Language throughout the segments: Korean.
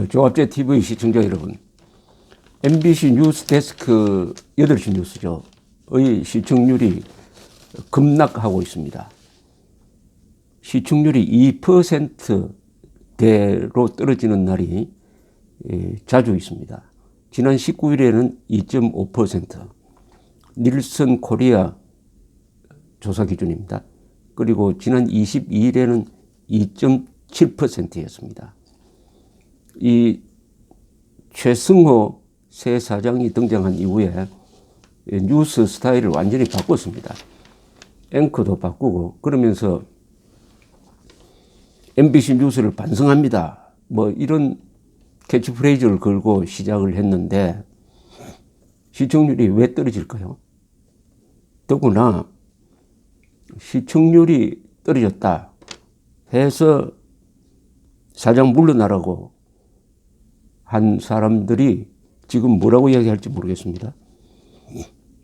조합제 TV 시청자 여러분, MBC 뉴스 데스크 8시 뉴스죠. 의 시청률이 급락하고 있습니다. 시청률이 2%대로 떨어지는 날이 자주 있습니다. 지난 19일에는 2.5%, 닐슨 코리아 조사 기준입니다. 그리고 지난 22일에는 2.7%였습니다. 이 최승호 새 사장이 등장한 이후에 뉴스 스타일을 완전히 바꿨습니다. 앵커도 바꾸고 그러면서 MBC 뉴스를 반성합니다. 뭐 이런 캐치프레이즈를 걸고 시작을 했는데 시청률이 왜 떨어질까요? 더구나 시청률이 떨어졌다 해서 사장 물러나라고 한 사람들이 지금 뭐라고 이야기할지 모르겠습니다.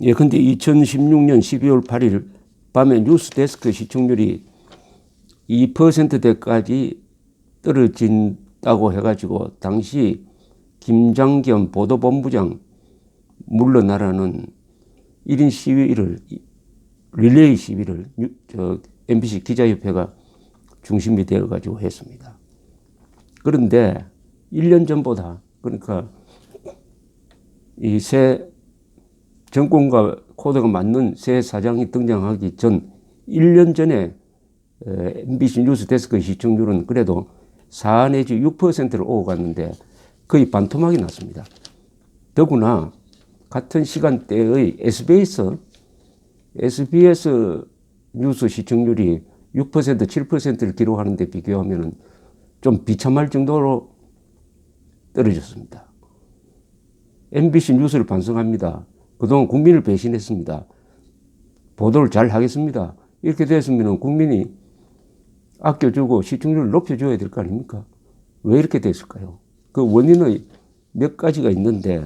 예, 근데 2016년 12월 8일 밤에 뉴스데스크 시청률이 2%대까지 떨어진다고 해가지고 당시 김장겸 보도본부장 물러나라는 1인 시위를, 릴레이 시위를 MBC 기자협회가 중심이 되어가지고 했습니다. 그런데 1년 전보다, 그러니까 이 새 정권과 코드가 맞는 새 사장이 등장하기 전 1년 전에 MBC 뉴스 데스크 시청률은 그래도 4 내지 6%를 오고 갔는데 거의 반토막이 났습니다. 더구나 같은 시간대의 SBS 뉴스 시청률이 6%, 7%를 기록하는 데 비교하면 좀 비참할 정도로 떨어졌습니다. MBC 뉴스를 반성합니다. 그동안 국민을 배신했습니다. 보도를 잘 하겠습니다. 이렇게 됐으면 국민이 아껴주고 시청률을 높여줘야 될 거 아닙니까? 왜 이렇게 됐을까요? 그 원인의 몇 가지가 있는데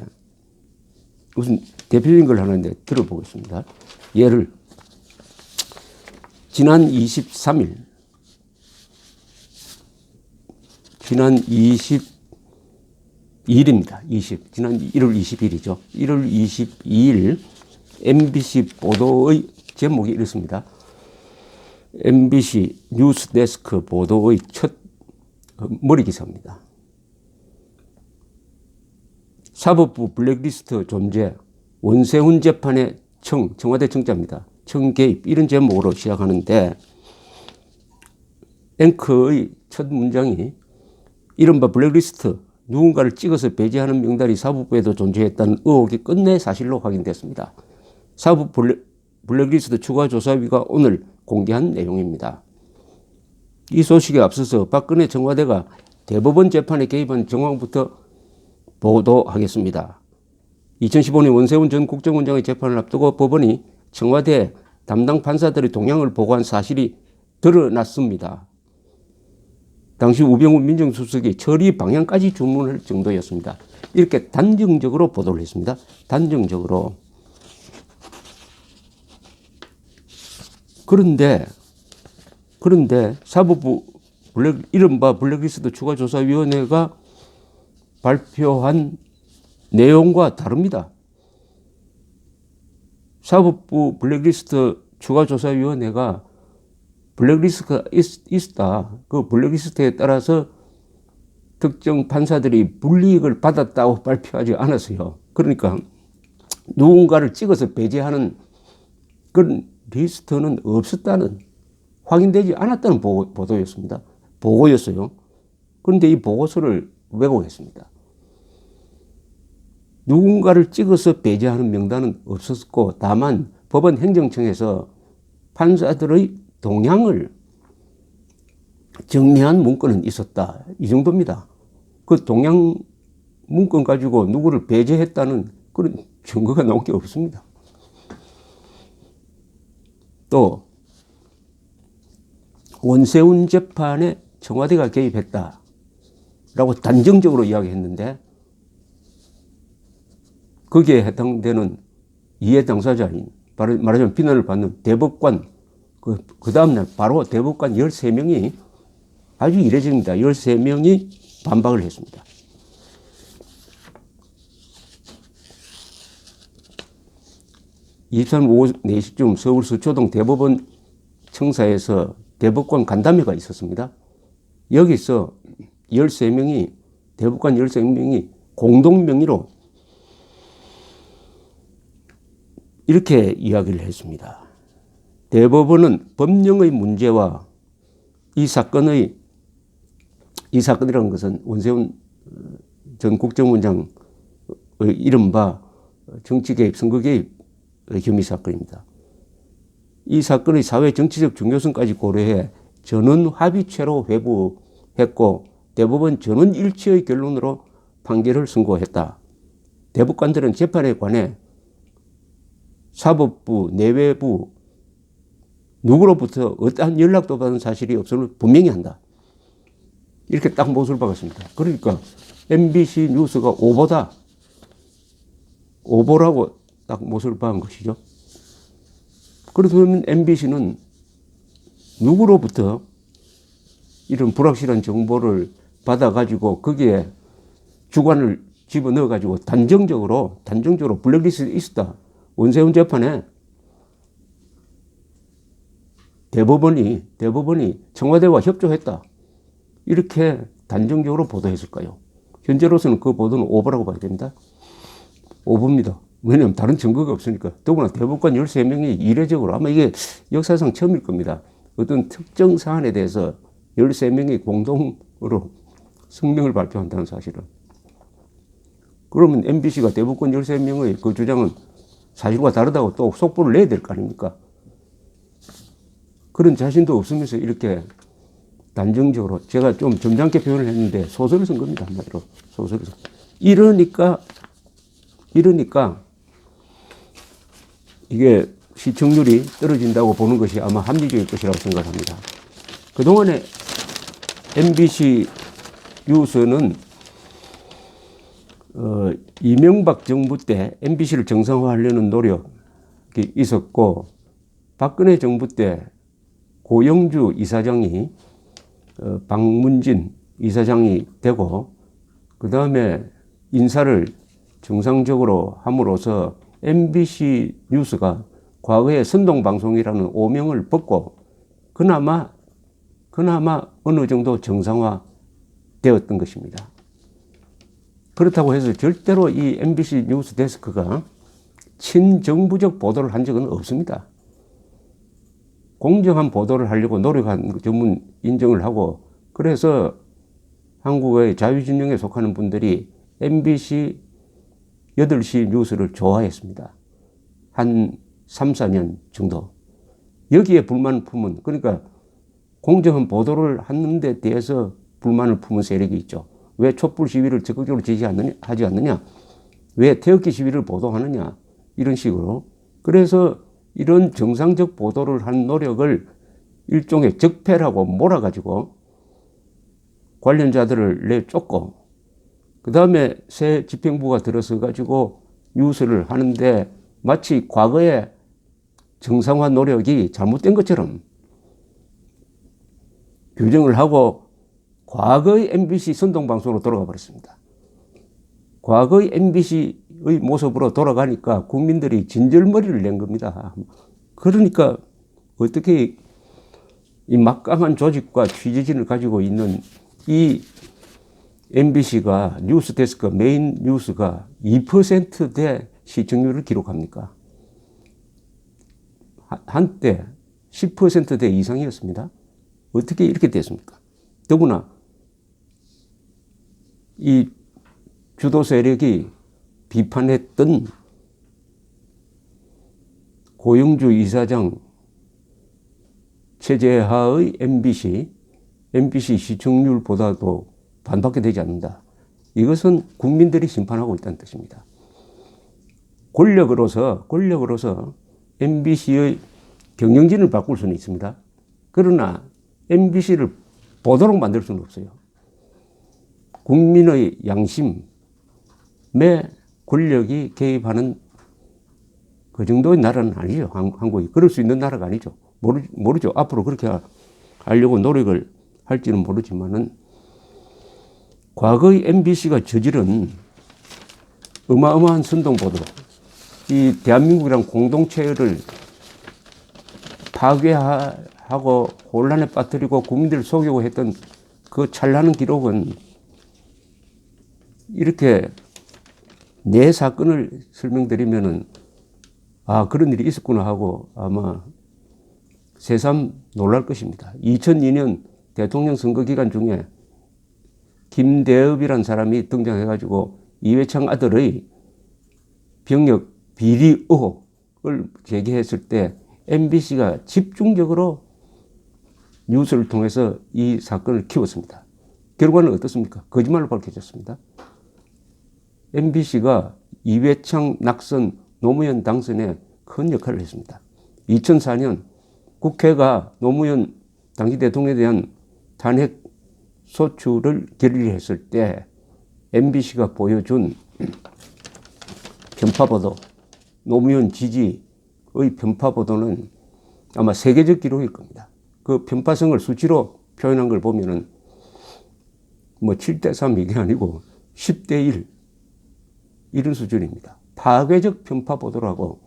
우선 대표적인 걸 하나 들어보겠습니다. 예를 지난 23일 지난 22일입니다. 지난 1월 20일이죠. 1월 22일 MBC 보도의 제목이 이렇습니다. MBC 뉴스 데스크 보도의 첫 머리 기사입니다. 사법부 블랙리스트 존재, 원세훈 재판의 청와대 청자입니다. 청개입, 이런 제목으로 시작하는데 앵커의 첫 문장이 이른바 블랙리스트, 누군가를 찍어서 배제하는 명단이 사법부에도 존재했다는 의혹이 끝내 사실로 확인됐습니다. 사법부 블랙리스트 추가조사위가 오늘 공개한 내용입니다. 이 소식에 앞서서 박근혜 청와대가 대법원 재판에 개입한 정황부터 보도하겠습니다. 2015년 원세훈 전 국정원장의 재판을 앞두고 법원이 청와대 담당 판사들의 동향을 보고한 사실이 드러났습니다. 당시 우병우 민정수석이 처리 방향까지 주문할 정도였습니다. 이렇게 단정적으로 보도를 했습니다. 단정적으로. 그런데 사법부 이른바 블랙리스트 추가조사위원회가 발표한 내용과 다릅니다. 사법부 블랙리스트 추가조사위원회가 블랙리스트가 있다. 그 블랙리스트에 따라서 특정 판사들이 불이익을 받았다고 발표하지 않았어요. 그러니까 누군가를 찍어서 배제하는 그런 리스트는 없었다는, 확인되지 않았다는 보도였습니다. 보고였어요. 그런데 이 보고서를 왜곡했습니다. 누군가를 찍어서 배제하는 명단은 없었고 다만 법원 행정청에서 판사들의 동향을 정리한 문건은 있었다. 이 정도입니다. 그 동향 문건 가지고 누구를 배제했다는 그런 증거가 나온 게 없습니다. 또 원세훈 재판에 청와대가 개입했다라고 단정적으로 이야기했는데 거기에 해당되는 이해 당사자인, 말하자면 비난을 받는 대법관, 그 다음날 바로 대법관 13명이 아주 이례적입니다. 13명이 반박을 했습니다. 23일 오후 4시쯤 서울 서초동 대법원 청사에서 대법관 간담회가 있었습니다. 여기서 13명이, 대법관 13명이 공동명의로 이렇게 이야기를 했습니다. 대법원은 법령의 문제와 이 사건이라는 것은 원세훈 전 국정원장의 이른바 정치개입, 선거개입 혐의 사건입니다. 이 사건의 사회 정치적 중요성까지 고려해 전원 합의체로 회부했고 대법원 전원 일치의 결론으로 판결을 선고했다. 대법관들은 재판에 관해 사법부, 내외부 누구로부터 어떠한 연락도 받은 사실이 없음을 분명히 한다. 이렇게 딱 못을 박았습니다. 그러니까 MBC 뉴스가 오보다, 오보라고 딱 못을 박은 것이죠. 그렇다면 MBC는 누구로부터 이런 불확실한 정보를 받아가지고 거기에 주관을 집어넣어가지고 단정적으로 블랙리스트에 있었다. 원세훈 재판에 대법원이 청와대와 협조했다. 이렇게 단정적으로 보도했을까요? 현재로서는 그 보도는 오보라고 봐야 됩니다. 오보입니다. 왜냐하면 다른 증거가 없으니까. 더구나 대법관 13명이 이례적으로 아마 이게 역사상 처음일 겁니다. 어떤 특정 사안에 대해서 13명이 공동으로 성명을 발표한다는 사실은. 그러면 MBC가 대법관 13명의 그 주장은 사실과 다르다고 또 속보를 내야 될 거 아닙니까? 그런 자신도 없으면서 이렇게 단정적으로 제가 좀 점잖게 표현을 했는데 소설을 쓴 겁니다. 한마디로 소설을 쓴. 이러니까 이게 시청률이 떨어진다고 보는 것이 아마 합리적일 것이라고 생각합니다. 그동안에 MBC 뉴스는 이명박 정부 때 MBC를 정상화하려는 노력이 있었고 박근혜 정부 때 고영주 이사장이 박문진 이사장이 되고 그 다음에 인사를 정상적으로 함으로써 MBC 뉴스가 과거에 선동방송이라는 오명을 벗고 그나마 어느 정도 정상화되었던 것입니다. 그렇다고 해서 절대로 이 MBC 뉴스 데스크가 친정부적 보도를 한 적은 없습니다. 공정한 보도를 하려고 노력한 전문 인정을 하고 그래서 한국의 자유진영에 속하는 분들이 MBC 8시 뉴스를 좋아했습니다. 한 3, 4년 정도. 여기에 불만을 품은, 그러니까 공정한 보도를 하는 데 대해서 불만을 품은 세력이 있죠. 왜 촛불 시위를 적극적으로 하지 않느냐? 왜 태극기 시위를 보도하느냐? 이런 식으로. 그래서 이런 정상적 보도를 한 노력을 일종의 적폐라고 몰아가지고 관련자들을 내쫓고 그 다음에 새 집행부가 들어서 가지고 뉴스를 하는데 마치 과거의 정상화 노력이 잘못된 것처럼 규정을 하고 과거의 MBC 선동방송으로 돌아가 버렸습니다. 과거의 MBC의 모습으로 돌아가니까 국민들이 진절머리를 낸 겁니다. 그러니까 어떻게 이 막강한 조직과 취재진을 가지고 있는 이 MBC가 뉴스 데스크 메인 뉴스가 2%대 시청률을 기록합니까? 한때 10%대 이상이었습니다. 어떻게 이렇게 됐습니까? 더구나 이 주도 세력이 비판했던 고영주 이사장 체제하의 MBC 시청률보다도 반밖에 되지 않는다. 이것은 국민들이 심판하고 있다는 뜻입니다. 권력으로서 MBC의 경영진을 바꿀 수는 있습니다. 그러나 MBC를 보도록 만들 수는 없어요. 국민의 양심에 권력이 개입하는 그 정도의 나라는 아니죠. 한국이. 그럴 수 있는 나라가 아니죠. 모르죠. 앞으로 그렇게 하려고 노력을 할지는 모르지만은 과거의 MBC가 저지른 어마어마한 선동보도, 이 대한민국이란 공동체를 파괴하고 혼란에 빠뜨리고 국민들을 속이고 했던 그 찬란한 기록은 이렇게 내 사건을 설명드리면은 아, 그런 일이 있었구나 하고 아마 새삼 놀랄 것입니다. 2002년 대통령 선거 기간 중에 김대엽이라는 사람이 등장해가지고 이회창 아들의 병역 비리 의혹을 제기했을 때 MBC가 집중적으로 뉴스를 통해서 이 사건을 키웠습니다. 결과는 어떻습니까? 거짓말로 밝혀졌습니다. MBC가 이회창 낙선, 노무현 당선에 큰 역할을 했습니다. 2004년 국회가 노무현 당시 대통령에 대한 탄핵 소추를 결의했을 때 MBC가 보여준 편파보도, 노무현 지지의 편파보도는 아마 세계적 기록일 겁니다. 그 편파성을 수치로 표현한 걸 보면은 뭐 7대3 이게 아니고 10대1 이런 수준입니다. 파괴적 편파보도라고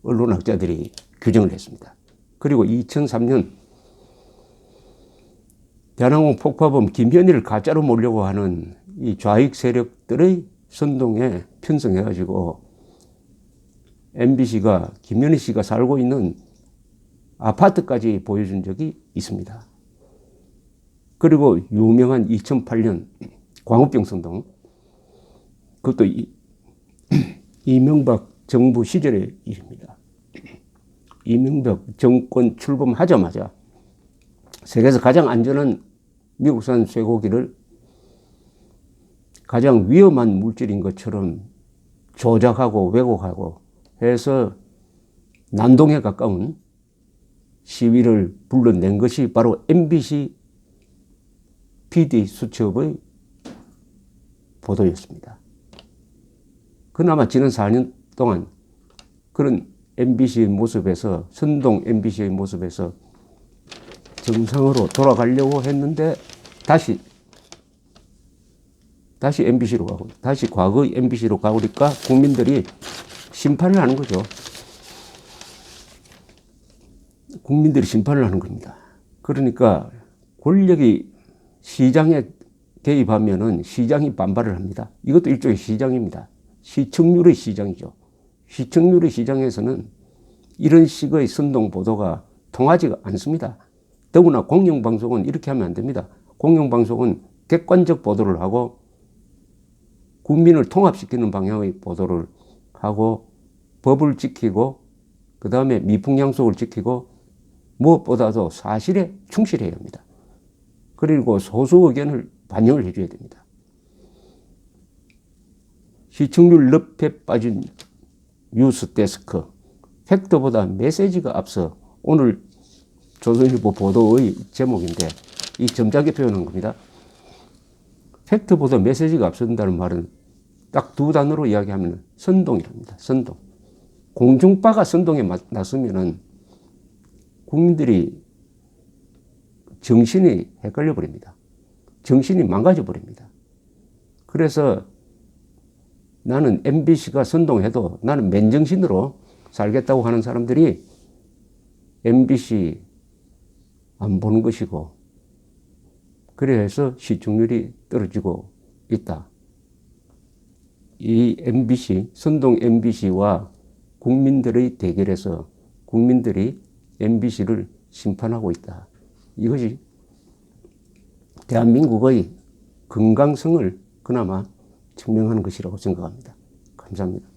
언론학자들이 규정을 했습니다. 그리고 2003년 대한항공 폭파범 김현희를 가짜로 몰려고 하는 이 좌익 세력들의 선동에 편성해가지고 MBC가 김현희 씨가 살고 있는 아파트까지 보여준 적이 있습니다. 그리고 유명한 2008년 광우병 선동, 그것도 이명박 정부 시절의 일입니다. 이명박 정권 출범하자마자 세계에서 가장 안전한 미국산 쇠고기를 가장 위험한 물질인 것처럼 조작하고 왜곡하고 해서 난동에 가까운 시위를 불러낸 것이 바로 MBC PD 수첩의 보도였습니다. 그나마 지난 4년 동안 그런 MBC의 모습에서, 선동 MBC의 모습에서 정상으로 돌아가려고 했는데 다시 MBC로 가고, 다시 과거의 MBC로 가오니까 국민들이 심판을 하는 거죠. 국민들이 심판을 하는 겁니다. 그러니까 권력이 시장에 개입하면은 시장이 반발을 합니다. 이것도 일종의 시장입니다. 시청률의 시장이죠. 시청률의 시장에서는 이런 식의 선동 보도가 통하지가 않습니다. 더구나 공영방송은 이렇게 하면 안 됩니다. 공영방송은 객관적 보도를 하고 국민을 통합시키는 방향의 보도를 하고 법을 지키고 그 다음에 미풍양속을 지키고 무엇보다도 사실에 충실해야 합니다. 그리고 소수 의견을 반영을 해줘야 됩니다. 시청률 늪에 빠진 뉴스 데스크, 팩트보다 메시지가 앞서, 오늘 조선일보 보도의 제목인데 이 점잖게 표현한 겁니다. 팩트보다 메시지가 앞선다는 말은 딱 두 단어로 이야기하면 선동이랍니다. 선동. 공중파가 선동에 나서면은 국민들이 정신이 헷갈려 버립니다. 정신이 망가져 버립니다. 그래서 나는 MBC가 선동해도 나는 맨정신으로 살겠다고 하는 사람들이 MBC 안 보는 것이고, 그래서 시청률이 떨어지고 있다. 이 MBC, 선동 MBC와 국민들의 대결에서 국민들이 MBC를 심판하고 있다. 이것이 대한민국의 건강성을 그나마 증명하는 것이라고 생각합니다. 감사합니다.